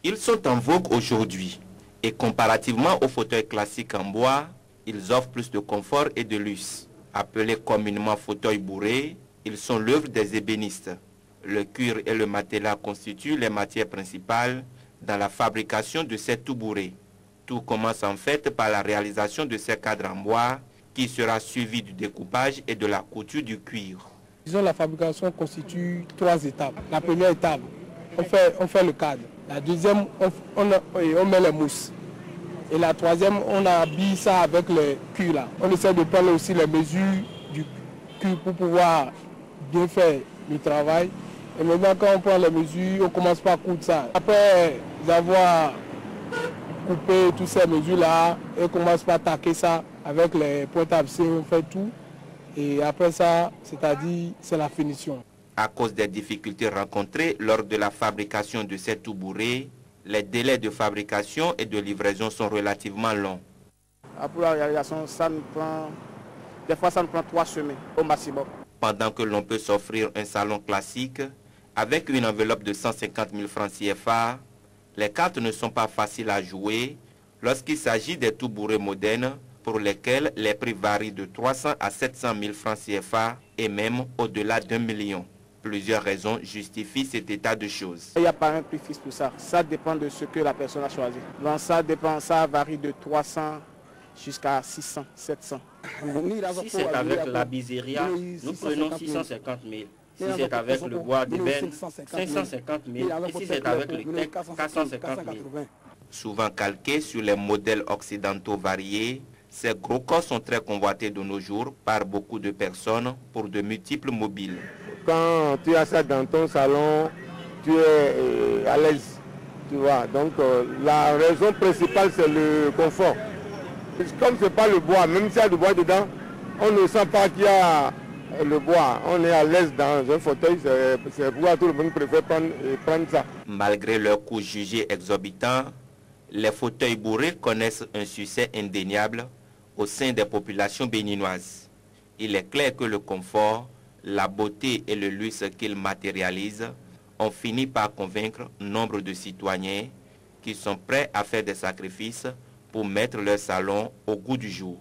Ils sont en vogue aujourd'hui et comparativement aux fauteuils classiques en bois, ils offrent plus de confort et de luxe. Appelés communément fauteuils bourrés, ils sont l'œuvre des ébénistes. Le cuir et le matelas constituent les matières principales dans la fabrication de ces tout-bourrés. Tout commence en fait par la réalisation de ces cadres en bois qui sera suivi du découpage et de la couture du cuir. Disons, la fabrication constitue 3 étapes. La première étape, on fait le cadre. La deuxième, on met les mousses. Et la troisième, on habille ça avec le cuir là. On essaie de prendre aussi les mesures du cuir pour pouvoir bien faire le travail. Et maintenant, quand on prend les mesures, on commence par coudre ça. Après avoir coupé toutes ces mesures-là, on commence par taquer ça avec les pointes à visser, on fait tout. Et après ça, c'est-à-dire, c'est la finition. À cause des difficultés rencontrées lors de la fabrication de ces tout-bourrés, les délais de fabrication et de livraison sont relativement longs. Pour la réalisation, des fois ça nous prend 3 semaines au maximum. Pendant que l'on peut s'offrir un salon classique, avec une enveloppe de 150 000 francs CFA, les cartes ne sont pas faciles à jouer lorsqu'il s'agit des tout-bourrés modernes pour lesquels les prix varient de 300 à 700 000 francs CFA et même au-delà d'1 million. Plusieurs raisons justifient cet état de choses. Il n'y a pas un prix fixe pour ça. Ça dépend de ce que la personne a choisi. Donc ça varie de 300 jusqu'à 600, 700. Si c'est avec la biseria, nous prenons 650 000. Si c'est avec le bois d'ébène, 550 000. Et si c'est avec le teck, 450 000. Souvent calqués sur les modèles occidentaux variés, ces gros corps sont très convoités de nos jours par beaucoup de personnes pour de multiples mobiles. Quand tu as ça dans ton salon, tu es à l'aise, tu vois. Donc la raison principale, c'est le confort. Comme ce n'est pas le bois, même s'il y a du bois dedans, on ne sent pas qu'il y a le bois. On est à l'aise dans un fauteuil, c'est pourquoi tout le monde préfère prendre ça. Malgré leur coût jugé exorbitant, les fauteuils bourrés connaissent un succès indéniable au sein des populations béninoises. Il est clair que le confort, la beauté et le luxe qu'ils matérialisent ont fini par convaincre nombre de citoyens qui sont prêts à faire des sacrifices pour mettre leur salon au goût du jour.